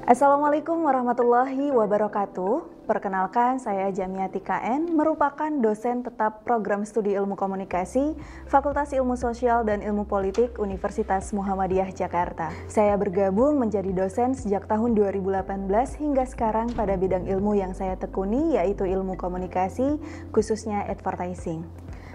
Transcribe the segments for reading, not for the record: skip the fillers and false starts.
Assalamualaikum warahmatullahi wabarakatuh. Perkenalkan, saya Jamiati KN, merupakan dosen tetap program studi ilmu komunikasi, Fakultas Ilmu Sosial dan Ilmu Politik Universitas Muhammadiyah Jakarta. Saya bergabung menjadi dosen sejak tahun 2018 hingga sekarang pada bidang ilmu yang saya tekuni, yaitu ilmu komunikasi, khususnya advertising.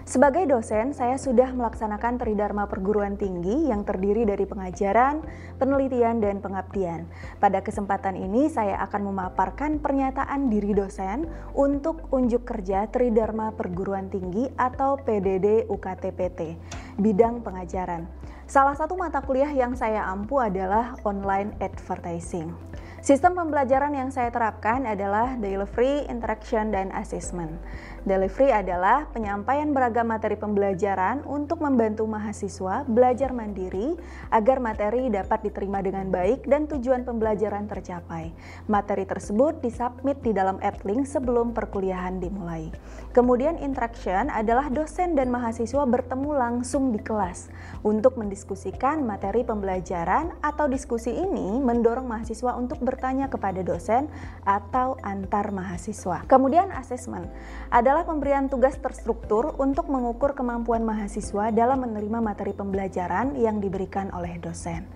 Sebagai dosen, saya sudah melaksanakan Tridharma Perguruan Tinggi yang terdiri dari pengajaran, penelitian, dan pengabdian. Pada kesempatan ini, saya akan memaparkan pernyataan diri dosen untuk unjuk kerja Tridharma Perguruan Tinggi atau PDD UKT-PT, bidang pengajaran. Salah satu mata kuliah yang saya ampu adalah online advertising. Sistem pembelajaran yang saya terapkan adalah delivery, interaction, dan assessment. Delivery adalah penyampaian beragam materi pembelajaran untuk membantu mahasiswa belajar mandiri agar materi dapat diterima dengan baik dan tujuan pembelajaran tercapai. Materi tersebut disubmit di dalam Edlink sebelum perkuliahan dimulai. Kemudian interaction adalah dosen dan mahasiswa bertemu langsung di kelas untuk mendiskusikan materi pembelajaran, atau diskusi ini mendorong mahasiswa untuk bertanya kepada dosen atau antar mahasiswa. Kemudian assessment adalah pemberian tugas terstruktur untuk mengukur kemampuan mahasiswa dalam menerima materi pembelajaran yang diberikan oleh dosen.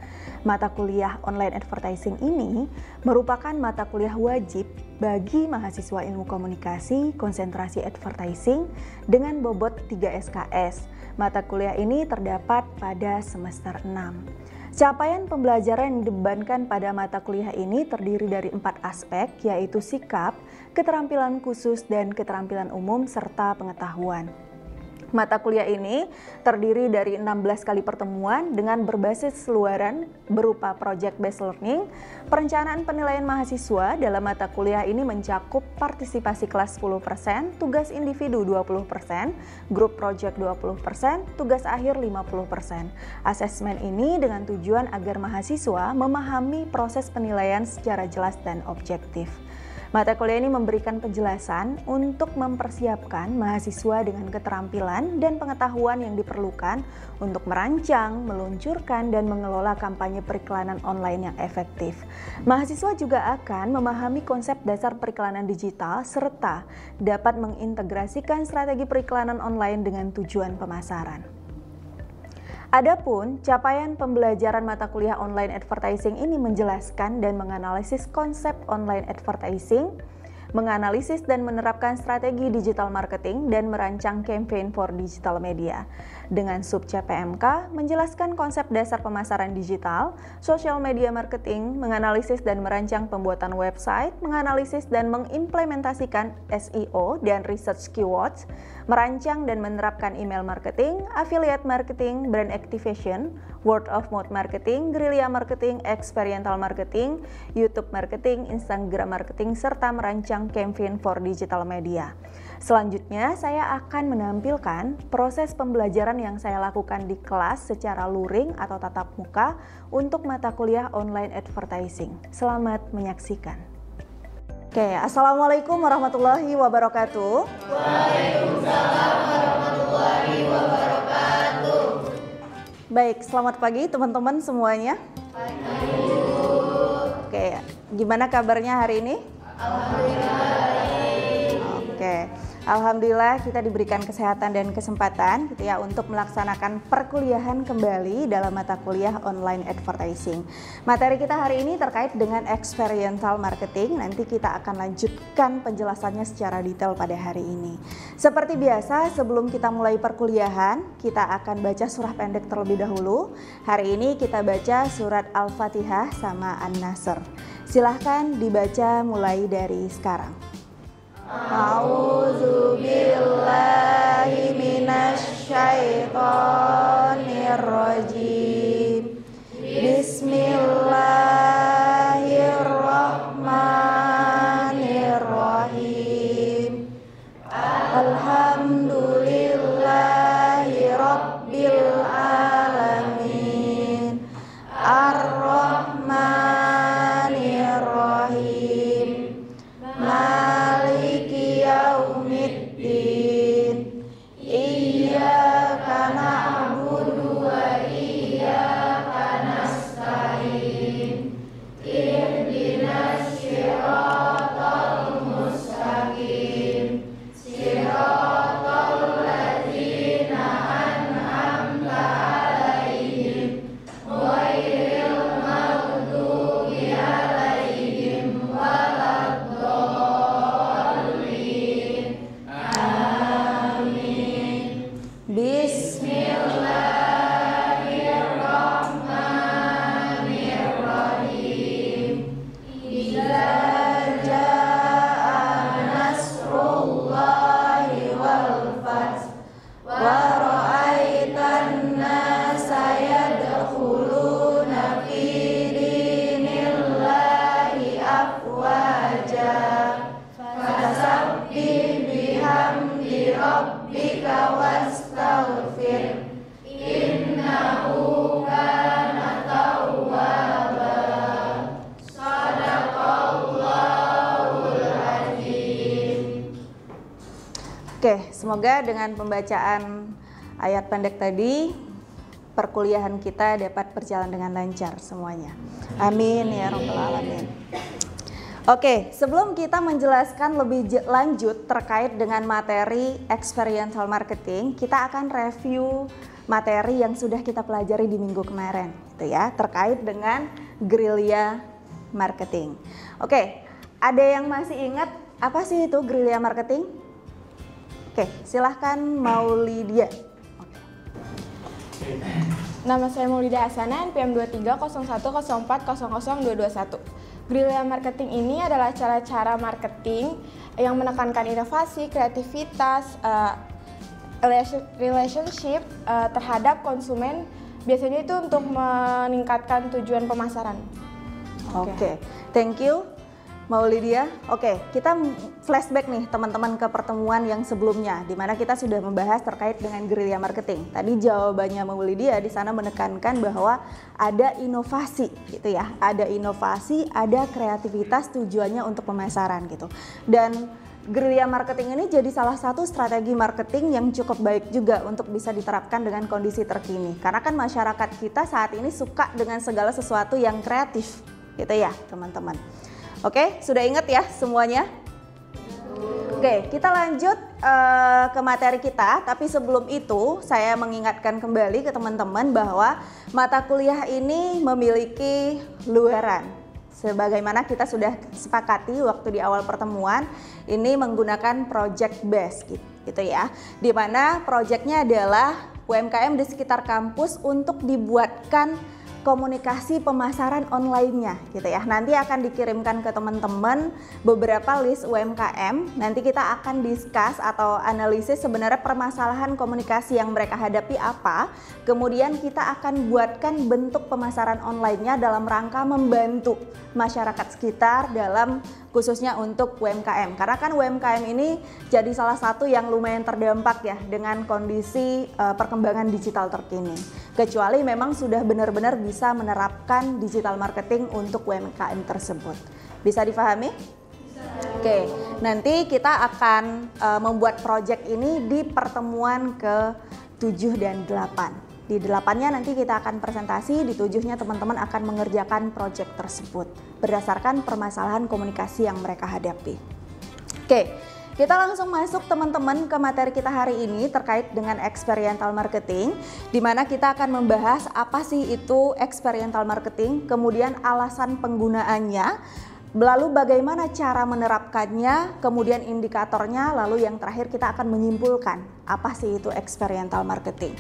Mata kuliah online advertising ini merupakan mata kuliah wajib bagi mahasiswa ilmu komunikasi konsentrasi advertising dengan bobot 3 SKS. Mata kuliah ini terdapat pada semester 6. Capaian pembelajaran yang dibebankan pada mata kuliah ini terdiri dari 4 aspek, yaitu sikap, keterampilan khusus, dan keterampilan umum, serta pengetahuan. Mata kuliah ini terdiri dari 16 kali pertemuan dengan berbasis luaran berupa project based learning. Perencanaan penilaian mahasiswa dalam mata kuliah ini mencakup partisipasi kelas 10%, tugas individu 20%, grup project 20%, tugas akhir 50%. Asesmen ini dengan tujuan agar mahasiswa memahami proses penilaian secara jelas dan objektif. Mata kuliah ini memberikan penjelasan untuk mempersiapkan mahasiswa dengan keterampilan dan pengetahuan yang diperlukan untuk merancang, meluncurkan, dan mengelola kampanye periklanan online yang efektif. Mahasiswa juga akan memahami konsep dasar periklanan digital serta dapat mengintegrasikan strategi periklanan online dengan tujuan pemasaran. Adapun capaian pembelajaran mata kuliah online advertising ini menjelaskan dan menganalisis konsep online advertising, menganalisis dan menerapkan strategi digital marketing, dan merancang campaign for digital media. Dengan sub CPMK, menjelaskan konsep dasar pemasaran digital, social media marketing, menganalisis dan merancang pembuatan website, menganalisis dan mengimplementasikan SEO dan research keywords, merancang dan menerapkan email marketing, affiliate marketing, brand activation, word of mouth marketing, guerrilla marketing, experiential marketing, YouTube marketing, Instagram marketing, serta merancang campaign for digital media. Selanjutnya, saya akan menampilkan proses pembelajaran yang saya lakukan di kelas secara luring atau tatap muka untuk mata kuliah online advertising. Selamat menyaksikan. Oke, Assalamualaikum warahmatullahi wabarakatuh. Waalaikumsalam warahmatullahi wabarakatuh. Baik, selamat pagi teman-teman semuanya. Pagi. Oke, gimana kabarnya hari ini? Alhamdulillah baik. Oke, alhamdulillah kita diberikan kesehatan dan kesempatan gitu ya untuk melaksanakan perkuliahan kembali dalam mata kuliah online advertising. Materi kita hari ini terkait dengan experiential marketing. Nanti kita akan lanjutkan penjelasannya secara detail pada hari ini. Seperti biasa, sebelum kita mulai perkuliahan, kita akan baca surah pendek terlebih dahulu. Hari ini kita baca surat Al-Fatihah sama An-Nasr. Silahkan dibaca mulai dari sekarang. A'udzu billahi minasy syaithanir rajim. Bismillahirrahmanirrahim. Alhamdulillahi rabbil alamin. Ar-Rahmanir-Rahim. Maliki yaumiddin. Iyyaka na'budu wa iyyaka nasta'in. Ihdina rabbika wastaghfir innahu kana tawwaba. Shadaqallahul azim. Oke, semoga dengan pembacaan ayat pendek tadi perkuliahan kita dapat berjalan dengan lancar semuanya. Amin ya rabbal alamin. Oke, sebelum kita menjelaskan lebih lanjut terkait dengan materi experiential marketing, kita akan review materi yang sudah kita pelajari di minggu kemarin, gitu ya, terkait dengan gerilya marketing. Oke, ada yang masih ingat apa sih itu gerilya marketing? Oke, silahkan Maulidia. Nama saya Maulida Hasanah, NPM 230104000221. Gerilya marketing ini adalah cara-cara marketing yang menekankan inovasi, kreativitas, relationship terhadap konsumen. Biasanya itu untuk meningkatkan tujuan pemasaran. Oke, thank you Maulidia. Oke, kita flashback nih teman-teman ke pertemuan yang sebelumnya, di mana kita sudah membahas terkait dengan gerilya marketing. Tadi jawabannya Maulidia di sana menekankan bahwa ada inovasi, gitu ya, ada inovasi, ada kreativitas tujuannya untuk pemasaran gitu. Dan gerilya marketing ini jadi salah satu strategi marketing yang cukup baik juga untuk bisa diterapkan dengan kondisi terkini. Karena kan masyarakat kita saat ini suka dengan segala sesuatu yang kreatif, gitu ya teman-teman. Oke, sudah ingat ya semuanya? Oke, kita lanjut ke materi kita. Tapi sebelum itu saya mengingatkan kembali ke teman-teman bahwa mata kuliah ini memiliki luaran. Sebagaimana kita sudah sepakati waktu di awal pertemuan, ini menggunakan project based gitu ya. Di mana projectnya adalah UMKM di sekitar kampus untuk dibuatkan komunikasi pemasaran online-nya gitu ya. Nanti akan dikirimkan ke teman-teman beberapa list UMKM. Nanti kita akan discuss atau analisis sebenarnya permasalahan komunikasi yang mereka hadapi apa. Kemudian kita akan buatkan bentuk pemasaran online-nya dalam rangka membantu masyarakat sekitar dalam khususnya untuk UMKM. Karena kan UMKM ini jadi salah satu yang lumayan terdampak ya dengan kondisi perkembangan digital terkini. Kecuali memang sudah benar-benar bisa menerapkan digital marketing untuk UMKM tersebut. Bisa difahami? Bisa. Oke, nanti kita akan membuat project ini di pertemuan ke-7 dan 8. Di 8-nya nanti kita akan presentasi, di 7-nya teman-teman akan mengerjakan project tersebut berdasarkan permasalahan komunikasi yang mereka hadapi. Oke, kita langsung masuk teman-teman ke materi kita hari ini terkait dengan experiential marketing, di mana kita akan membahas apa sih itu experiential marketing, kemudian alasan penggunaannya, lalu bagaimana cara menerapkannya, kemudian indikatornya, lalu yang terakhir kita akan menyimpulkan apa sih itu experiential marketing.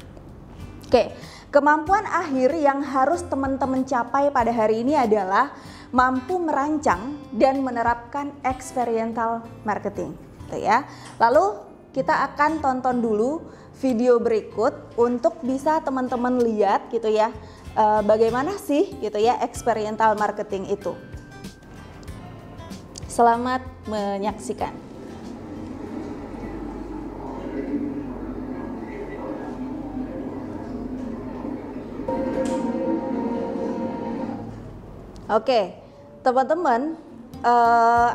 Oke, kemampuan akhir yang harus teman-teman capai pada hari ini adalah mampu merancang dan menerapkan experiential marketing, gitu ya. Lalu kita akan tonton dulu video berikut untuk bisa teman-teman lihat gitu ya, bagaimana sih gitu ya experiential marketing itu. Selamat menyaksikan. Oke, teman-teman,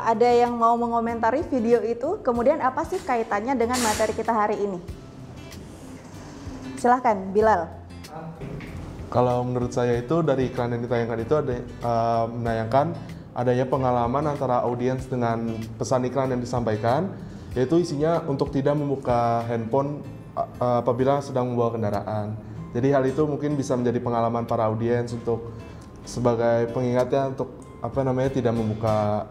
ada yang mau mengomentari video itu, kemudian apa sih kaitannya dengan materi kita hari ini? Silahkan, Bilal. Kalau menurut saya itu dari iklan yang ditayangkan itu ada menayangkan adanya pengalaman antara audiens dengan pesan iklan yang disampaikan, yaitu isinya untuk tidak membuka handphone apabila sedang membawa kendaraan. Jadi hal itu mungkin bisa menjadi pengalaman para audiens untuk sebagai pengingatnya untuk tidak membuka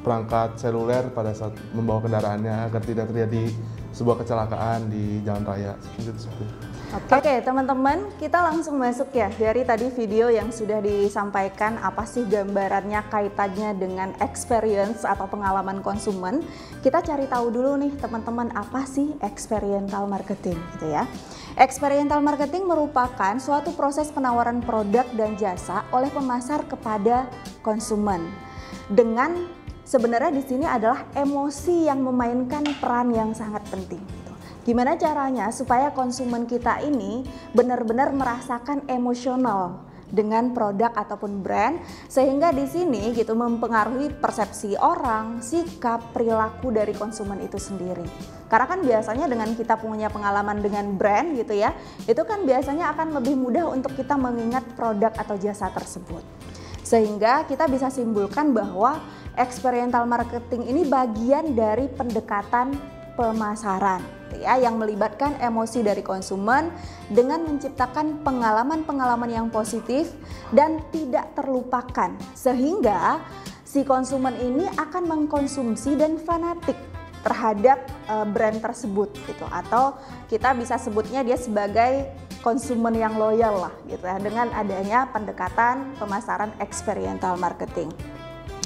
perangkat seluler pada saat membawa kendaraannya agar tidak terjadi sebuah kecelakaan di jalan raya. Oke, teman-teman, kita langsung masuk ya dari tadi video yang sudah disampaikan apa sih gambarannya kaitannya dengan experience atau pengalaman konsumen. Kita cari tahu dulu nih teman-teman apa sih experiential marketing gitu ya. Experiential marketing merupakan suatu proses penawaran produk dan jasa oleh pemasar kepada konsumen. Dengan sebenarnya di sini adalah emosi yang memainkan peran yang sangat penting. Gimana caranya supaya konsumen kita ini benar-benar merasakan emosional dengan produk ataupun brand, sehingga di sini gitu mempengaruhi persepsi orang, sikap, perilaku dari konsumen itu sendiri. Karena kan biasanya dengan kita punya pengalaman dengan brand gitu ya, itu kan biasanya akan lebih mudah untuk kita mengingat produk atau jasa tersebut. Sehingga kita bisa simpulkan bahwa experiential marketing ini bagian dari pendekatan pemasaran ya, yang melibatkan emosi dari konsumen dengan menciptakan pengalaman-pengalaman yang positif dan tidak terlupakan, sehingga si konsumen ini akan mengkonsumsi dan fanatik terhadap brand tersebut gitu, atau kita bisa sebutnya dia sebagai konsumen yang loyal lah gitu ya, dengan adanya pendekatan pemasaran experiential marketing.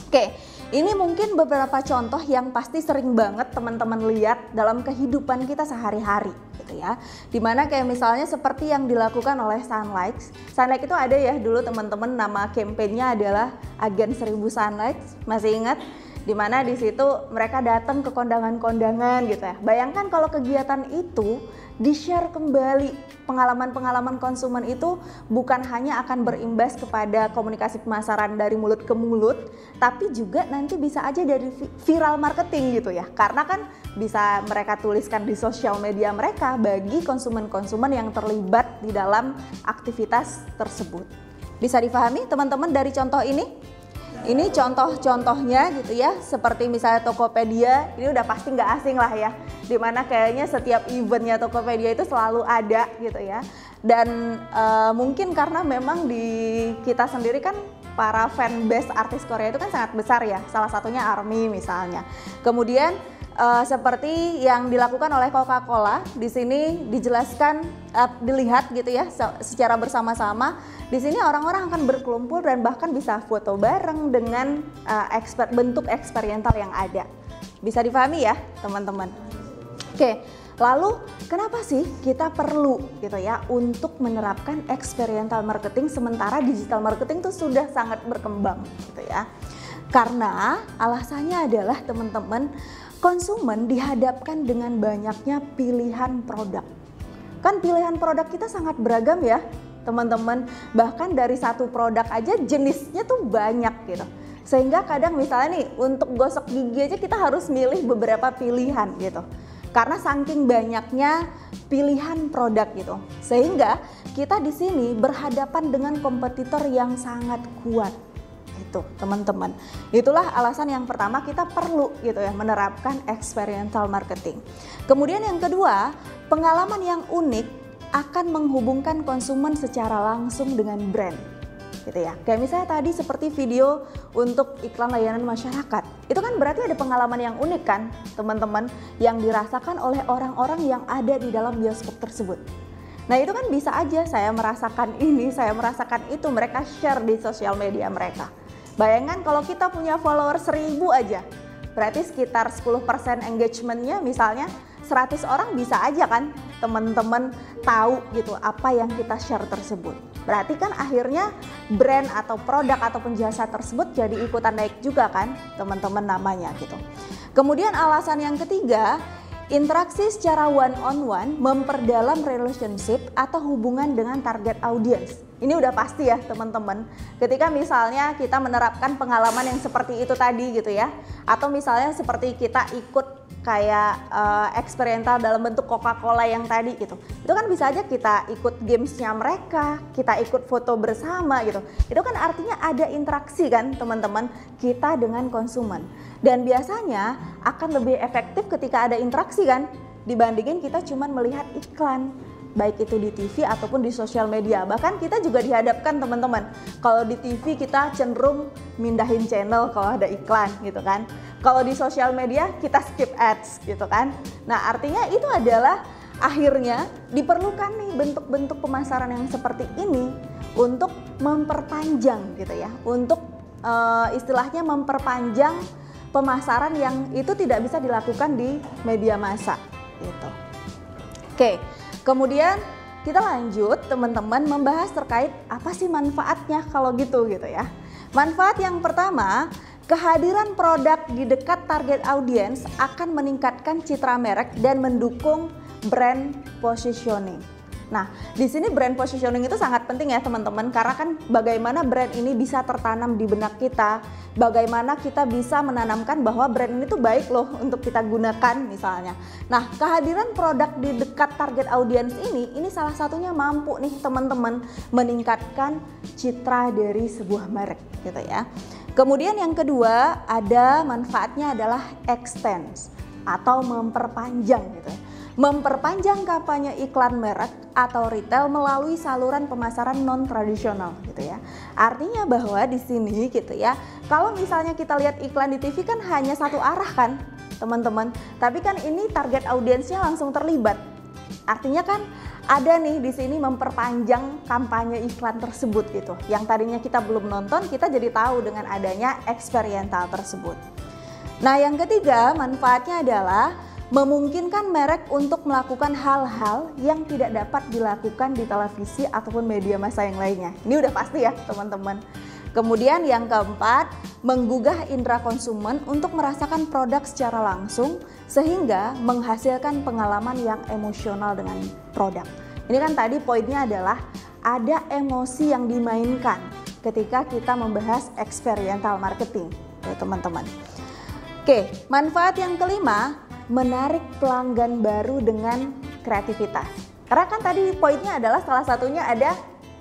Oke, ini mungkin beberapa contoh yang pasti sering banget teman-teman lihat dalam kehidupan kita sehari-hari gitu ya. Dimana kayak misalnya seperti yang dilakukan oleh Sunlight. Sunlight itu ada ya dulu teman-teman, nama campaignnya adalah Agen 1000 Sunlight, masih ingat? Dimana di situ mereka datang ke kondangan-kondangan gitu ya. Bayangkan kalau kegiatan itu di-share kembali, pengalaman-pengalaman konsumen itu bukan hanya akan berimbas kepada komunikasi pemasaran dari mulut ke mulut, tapi juga nanti bisa aja dari viral marketing gitu ya. Karena kan bisa mereka tuliskan di sosial media mereka bagi konsumen-konsumen yang terlibat di dalam aktivitas tersebut. Bisa dipahami teman-teman dari contoh ini? Ini contoh-contohnya gitu ya, seperti misalnya Tokopedia, ini udah pasti nggak asing lah ya, dimana kayaknya setiap eventnya Tokopedia itu selalu ada gitu ya. Dan mungkin karena memang di kita sendiri kan para fanbase artis Korea itu kan sangat besar ya, salah satunya ARMY misalnya. Kemudian seperti yang dilakukan oleh Coca-Cola, di sini dijelaskan, dilihat gitu ya secara bersama-sama. Di sini orang-orang akan berkelompok dan bahkan bisa foto bareng dengan bentuk eksperiental yang ada. Bisa dipahami ya teman-teman? Oke, lalu kenapa sih kita perlu gitu ya untuk menerapkan experiential marketing sementara digital marketing itu sudah sangat berkembang gitu ya? Karena alasannya adalah teman-teman, konsumen dihadapkan dengan banyaknya pilihan produk. Kan pilihan produk kita sangat beragam ya teman-teman, bahkan dari satu produk aja jenisnya tuh banyak gitu. Sehingga kadang misalnya nih untuk gosok gigi aja kita harus milih beberapa pilihan gitu. Karena saking banyaknya pilihan produk gitu. Sehingga kita di sini berhadapan dengan kompetitor yang sangat kuat. Itu teman-teman, itulah alasan yang pertama kita perlu gitu ya menerapkan experiential marketing. Kemudian yang kedua, pengalaman yang unik akan menghubungkan konsumen secara langsung dengan brand gitu ya. Kayak misalnya tadi seperti video untuk iklan layanan masyarakat, itu kan berarti ada pengalaman yang unik kan teman-teman, yang dirasakan oleh orang-orang yang ada di dalam bioskop tersebut. Nah itu kan bisa aja saya merasakan ini, saya merasakan itu, mereka share di sosial media mereka. Bayangkan kalau kita punya follower 1000 aja, berarti sekitar 10% engagementnya misalnya 100 orang bisa aja kan teman-teman tahu gitu apa yang kita share tersebut. Berarti kan akhirnya brand atau produk ataupun jasa tersebut jadi ikutan naik juga kan teman-teman namanya gitu. Kemudian alasan yang ketiga, interaksi secara one-on-one memperdalam relationship atau hubungan dengan target audience. Ini udah pasti ya teman-teman, ketika misalnya kita menerapkan pengalaman yang seperti itu tadi gitu ya, atau misalnya seperti kita ikut kayak eksperimental dalam bentuk Coca-Cola yang tadi gitu, itu kan bisa aja kita ikut gamesnya mereka, kita ikut foto bersama gitu, itu kan artinya ada interaksi kan teman-teman kita dengan konsumen. Dan biasanya akan lebih efektif ketika ada interaksi kan, dibandingin kita cuman melihat iklan, baik itu di TV ataupun di sosial media. Bahkan kita juga dihadapkan teman-teman, kalau di TV kita cenderung mindahin channel kalau ada iklan gitu kan. Kalau di sosial media kita skip ads gitu kan. Nah artinya itu adalah akhirnya diperlukan nih bentuk-bentuk pemasaran yang seperti ini untuk memperpanjang gitu ya, untuk istilahnya memperpanjang pemasaran yang itu tidak bisa dilakukan di media massa gitu. Oke. Kemudian kita lanjut teman-teman membahas terkait apa sih manfaatnya kalau gitu ya. Manfaat yang pertama, kehadiran produk di dekat target audiens akan meningkatkan citra merek dan mendukung brand positioning. Nah, di sini brand positioning itu sangat penting ya teman-teman, karena kan bagaimana brand ini bisa tertanam di benak kita, bagaimana kita bisa menanamkan bahwa brand ini tuh baik loh untuk kita gunakan misalnya. Nah, kehadiran produk di dekat target audiens ini salah satunya mampu nih teman-teman meningkatkan citra dari sebuah merek gitu ya. Kemudian yang kedua ada manfaatnya adalah extend atau memperpanjang gitu ya. Memperpanjang kampanye iklan merek atau retail melalui saluran pemasaran non tradisional gitu ya. Artinya bahwa di sini gitu ya, kalau misalnya kita lihat iklan di TV kan hanya satu arah kan teman-teman, tapi kan ini target audiensnya langsung terlibat. Artinya kan ada nih di sini memperpanjang kampanye iklan tersebut gitu. Yang tadinya kita belum nonton, kita jadi tahu dengan adanya eksperiental tersebut. Nah, yang ketiga manfaatnya adalah memungkinkan merek untuk melakukan hal-hal yang tidak dapat dilakukan di televisi ataupun media massa yang lainnya. Ini udah pasti ya teman-teman. Kemudian yang keempat, menggugah indera konsumen untuk merasakan produk secara langsung sehingga menghasilkan pengalaman yang emosional dengan produk. Ini kan tadi poinnya adalah ada emosi yang dimainkan ketika kita membahas experiential marketing, teman-teman. Oke, manfaat yang kelima, menarik pelanggan baru dengan kreativitas. Karena kan tadi poinnya adalah salah satunya ada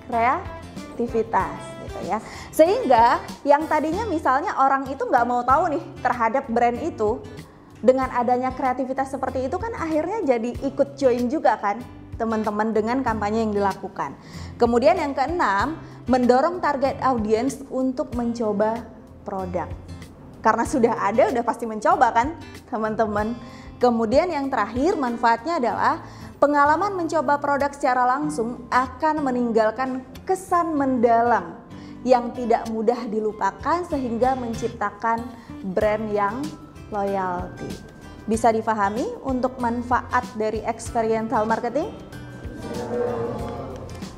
kreativitas gitu ya. Sehingga yang tadinya misalnya orang itu nggak mau tahu nih terhadap brand itu, dengan adanya kreativitas seperti itu kan akhirnya jadi ikut join juga kan teman-teman dengan kampanye yang dilakukan. Kemudian yang keenam, mendorong target audiens untuk mencoba produk. Karena sudah ada, udah pasti mencoba kan teman-teman. Kemudian yang terakhir manfaatnya adalah pengalaman mencoba produk secara langsung akan meninggalkan kesan mendalam yang tidak mudah dilupakan sehingga menciptakan brand yang loyalty. Bisa difahami untuk manfaat dari experiential marketing?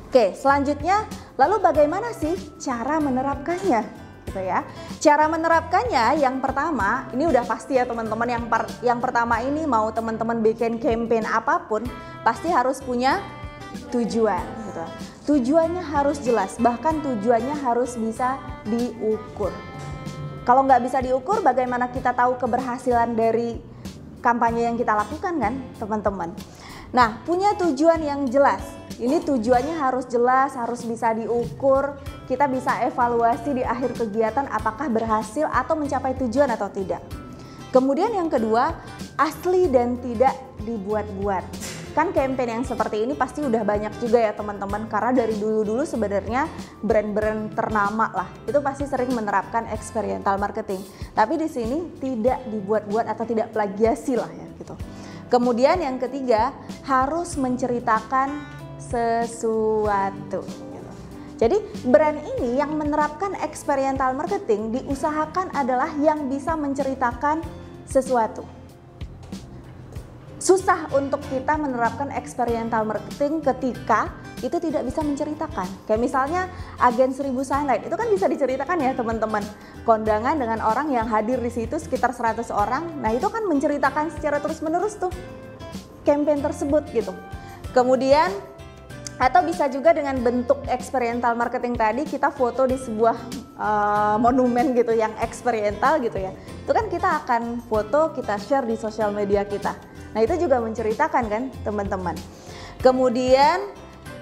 Oke, selanjutnya lalu bagaimana sih cara menerapkannya? Gitu ya. Cara menerapkannya yang pertama, ini udah pasti ya teman-teman, yang pertama ini mau teman-teman bikin campaign apapun pasti harus punya tujuan gitu. Tujuannya harus jelas, bahkan tujuannya harus bisa diukur. Kalau nggak bisa diukur, bagaimana kita tahu keberhasilan dari kampanye yang kita lakukan kan teman-teman? Nah, punya tujuan yang jelas. Ini tujuannya harus jelas, harus bisa diukur. Kita bisa evaluasi di akhir kegiatan apakah berhasil atau mencapai tujuan atau tidak. Kemudian yang kedua, asli dan tidak dibuat-buat. Kan campaign yang seperti ini pasti udah banyak juga ya teman-teman, karena dari dulu-dulu sebenarnya brand-brand ternama lah itu pasti sering menerapkan experiential marketing. Tapi di sini tidak dibuat-buat atau tidak plagiasi lah ya gitu. Kemudian yang ketiga, harus menceritakan sesuatu. Jadi brand ini yang menerapkan experiential marketing diusahakan adalah yang bisa menceritakan sesuatu. Susah untuk kita menerapkan experiential marketing ketika itu tidak bisa menceritakan. Kayak misalnya agen 1000 Sunlight itu kan bisa diceritakan ya teman-teman. Kondangan dengan orang yang hadir di situ sekitar 100 orang. Nah, itu kan menceritakan secara terus-menerus tuh campaign tersebut gitu. Kemudian atau bisa juga dengan bentuk experiential marketing tadi, kita foto di sebuah monumen gitu yang experiential gitu ya. Itu kan kita akan foto, kita share di sosial media kita. Nah, itu juga menceritakan kan teman-teman. Kemudian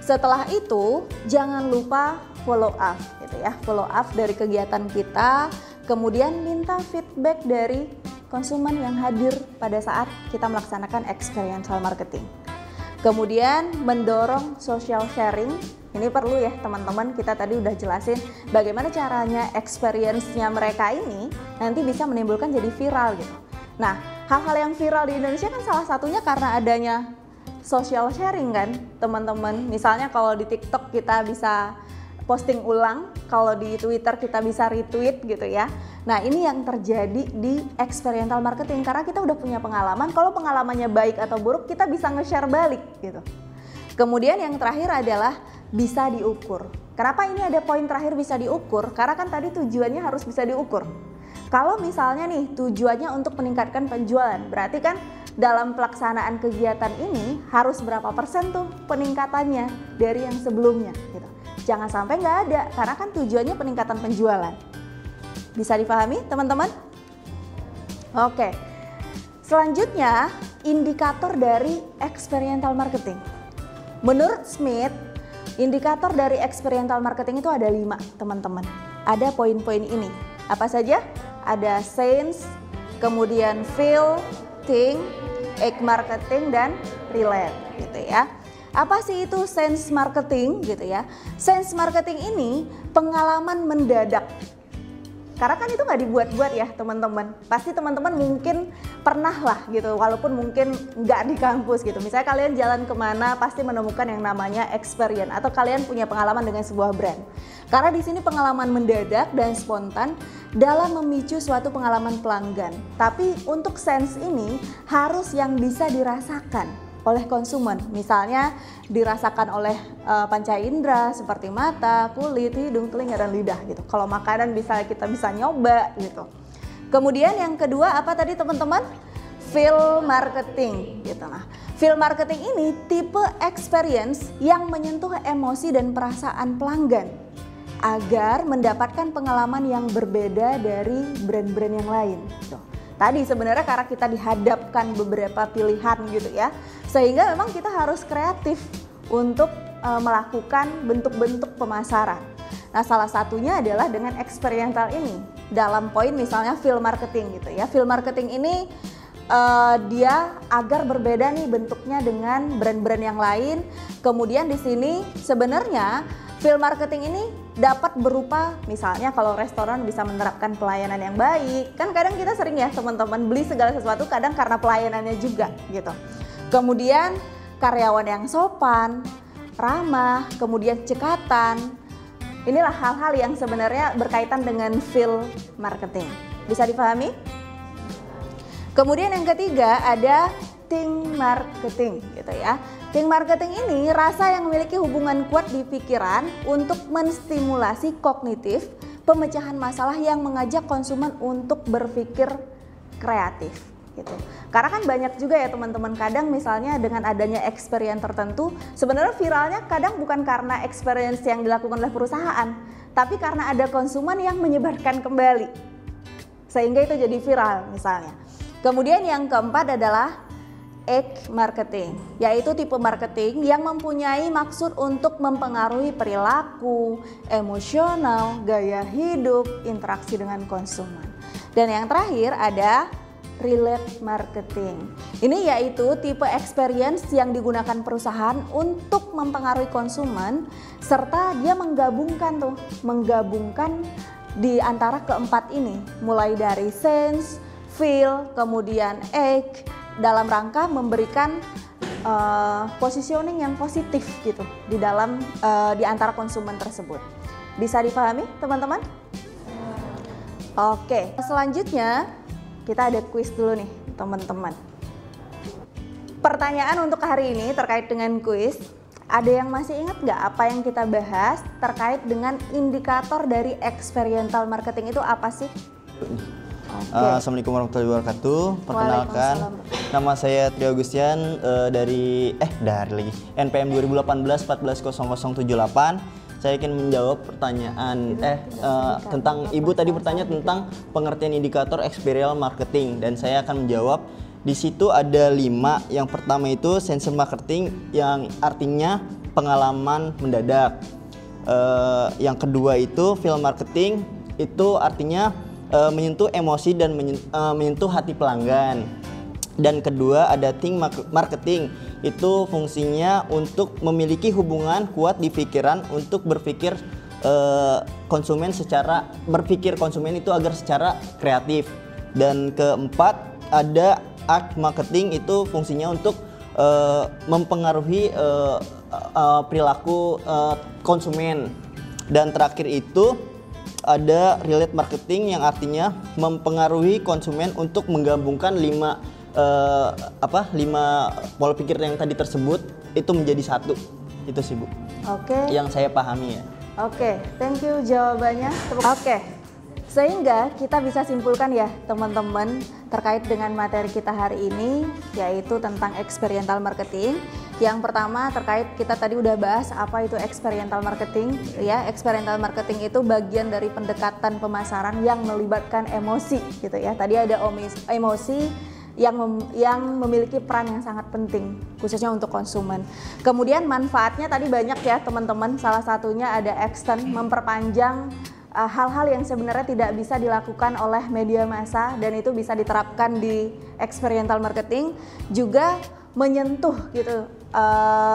setelah itu jangan lupa follow up gitu ya. Follow up dari kegiatan kita, kemudian minta feedback dari konsumen yang hadir pada saat kita melaksanakan experiential marketing. Kemudian mendorong social sharing, ini perlu ya teman-teman, kita tadi udah jelasin bagaimana caranya experience-nya mereka ini nanti bisa menimbulkan jadi viral gitu. Nah, hal-hal yang viral di Indonesia kan salah satunya karena adanya social sharing kan teman-teman. Misalnya kalau di TikTok kita bisa posting ulang, kalau di Twitter kita bisa retweet gitu ya. Nah, ini yang terjadi di experiential marketing karena kita udah punya pengalaman, kalau pengalamannya baik atau buruk kita bisa nge-share balik gitu. Kemudian yang terakhir adalah bisa diukur. Kenapa ini ada poin terakhir bisa diukur? Karena kan tadi tujuannya harus bisa diukur. Kalau misalnya nih tujuannya untuk meningkatkan penjualan, berarti kan dalam pelaksanaan kegiatan ini harus berapa persen tuh peningkatannya dari yang sebelumnya gitu. Jangan sampai nggak ada, karena kan tujuannya peningkatan penjualan. Bisa dipahami teman-teman? Oke, selanjutnya indikator dari experiential marketing. Menurut Smith, indikator dari experiential marketing itu ada 5 teman-teman. Ada poin-poin ini, apa saja? Ada sense, kemudian feel, think, act marketing, dan relate gitu ya. Apa sih itu sense marketing gitu ya? Sense marketing ini pengalaman mendadak. Karena kan itu nggak dibuat-buat ya teman-teman. Pasti teman-teman mungkin pernah lah gitu, walaupun mungkin nggak di kampus gitu. Misalnya kalian jalan kemana pasti menemukan yang namanya experience, atau kalian punya pengalaman dengan sebuah brand. Karena di sini pengalaman mendadak dan spontan dalam memicu suatu pengalaman pelanggan. Tapi untuk sense ini harus yang bisa dirasakan oleh konsumen, misalnya dirasakan oleh panca indera seperti mata, kulit, hidung, telinga, dan lidah gitu. Kalau makanan kita bisa nyoba gitu. Kemudian yang kedua apa tadi teman-teman? Feel marketing gitu. Nah, feel marketing ini tipe experience yang menyentuh emosi dan perasaan pelanggan agar mendapatkan pengalaman yang berbeda dari brand-brand yang lain gitu. Tadi sebenarnya karena kita dihadapkan beberapa pilihan gitu ya, sehingga memang kita harus kreatif untuk melakukan bentuk-bentuk pemasaran. Nah, salah satunya adalah dengan experiential ini. Dalam poin misalnya feel marketing gitu ya. Feel marketing ini dia agar berbeda nih bentuknya dengan brand-brand yang lain. Kemudian di sini sebenarnya feel marketing ini dapat berupa misalnya kalau restoran bisa menerapkan pelayanan yang baik. Kan kadang kita sering ya teman-teman beli segala sesuatu kadang karena pelayanannya juga gitu. Kemudian karyawan yang sopan, ramah, kemudian cekatan. Inilah hal-hal yang sebenarnya berkaitan dengan feel marketing. Bisa dipahami? Kemudian yang ketiga ada think marketing gitu ya. Think marketing ini rasa yang memiliki hubungan kuat di pikiran untuk menstimulasi kognitif pemecahan masalah yang mengajak konsumen untuk berpikir kreatif gitu. Karena kan banyak juga ya teman-teman, kadang misalnya dengan adanya experience tertentu, sebenarnya viralnya kadang bukan karena experience yang dilakukan oleh perusahaan, tapi karena ada konsumen yang menyebarkan kembali sehingga itu jadi viral misalnya. Kemudian yang keempat adalah act marketing, yaitu tipe marketing yang mempunyai maksud untuk mempengaruhi perilaku, emosional, gaya hidup, interaksi dengan konsumen. Dan yang terakhir ada relate marketing. Ini yaitu tipe experience yang digunakan perusahaan untuk mempengaruhi konsumen, serta dia menggabungkan di antara keempat ini, mulai dari sense, feel, kemudian act, dalam rangka memberikan positioning yang positif gitu di antara konsumen tersebut. Bisa dipahami teman-teman? Oke, selanjutnya kita ada kuis dulu nih teman-teman. Pertanyaan untuk hari ini terkait dengan kuis. Ada yang masih ingat nggak apa yang kita bahas terkait dengan indikator dari experiential marketing itu apa sih? Assalamualaikum warahmatullahi wabarakatuh. Perkenalkan, nama saya Trio Agustian dari NPM 2018-140078. Saya ingin menjawab pertanyaan tentang Ibu tadi bertanya tentang pengertian indikator experiential marketing, dan saya akan menjawab. Di situ ada 5. Yang pertama itu sense marketing yang artinya pengalaman mendadak. Yang kedua itu feel marketing, itu artinya menyentuh emosi dan menyentuh hati pelanggan. Dan kedua ada think marketing, itu fungsinya untuk memiliki hubungan kuat di pikiran untuk berpikir konsumen itu agar secara kreatif. Dan keempat ada act marketing, itu fungsinya untuk mempengaruhi perilaku konsumen. Dan terakhir itu ada relate marketing yang artinya mempengaruhi konsumen untuk menggabungkan 5 pola pikir yang tadi tersebut itu menjadi satu. Itu sih Bu. Oke. Yang saya pahami ya. Oke, thank you jawabannya. Oke. Sehingga kita bisa simpulkan ya teman-teman terkait dengan materi kita hari ini, yaitu tentang experiential marketing. Yang pertama terkait, kita tadi udah bahas apa itu experiential marketing ya. Experiential marketing itu bagian dari pendekatan pemasaran yang melibatkan emosi gitu ya. Tadi ada emosi yang memiliki peran yang sangat penting khususnya untuk konsumen. Kemudian manfaatnya tadi banyak ya teman-teman. Salah satunya ada extend, memperpanjang hal-hal yang sebenarnya tidak bisa dilakukan oleh media massa dan itu bisa diterapkan di experiential marketing. Juga menyentuh gitu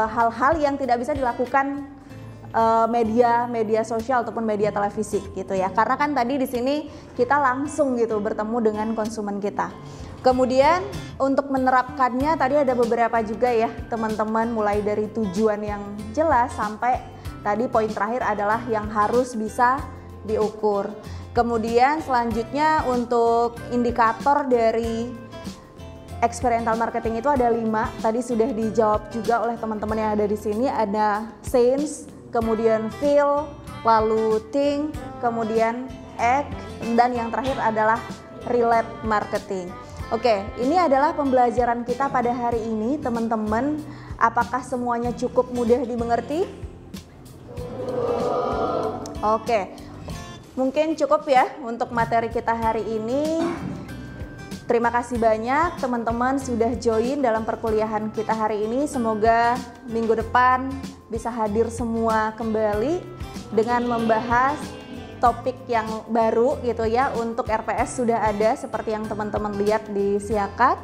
hal-hal yang tidak bisa dilakukan media sosial ataupun media televisi gitu ya. Karena kan tadi di sini kita langsung gitu bertemu dengan konsumen kita. Kemudian untuk menerapkannya tadi ada beberapa juga ya teman-teman, mulai dari tujuan yang jelas sampai tadi poin terakhir adalah yang harus bisa diukur. Kemudian selanjutnya untuk indikator dari experiential marketing itu ada 5. Tadi sudah dijawab juga oleh teman-teman yang ada di sini. Ada sense, kemudian feel, lalu think, kemudian act, dan yang terakhir adalah relate marketing. Oke, ini adalah pembelajaran kita pada hari ini teman-teman. Apakah semuanya cukup mudah dimengerti? Oke. Mungkin cukup ya untuk materi kita hari ini. Terima kasih banyak teman-teman sudah join dalam perkuliahan kita hari ini. Semoga minggu depan bisa hadir semua kembali dengan membahas topik yang baru gitu ya. Untuk RPS sudah ada seperti yang teman-teman lihat di Siakat.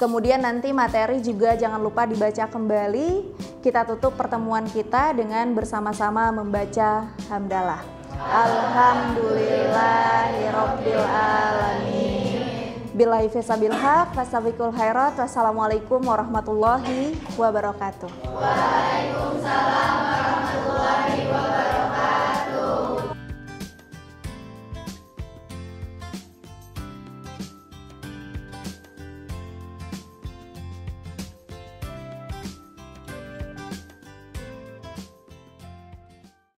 Kemudian nanti materi juga jangan lupa dibaca kembali. Kita tutup pertemuan kita dengan bersama-sama membaca hamdalah. Alhamdulillahirabbil alamin. Billahi fisabil haq, fasabiqul khairat. Wassalamualaikum warahmatullahi wabarakatuh. Waalaikumsalam warahmatullahi wabarakatuh.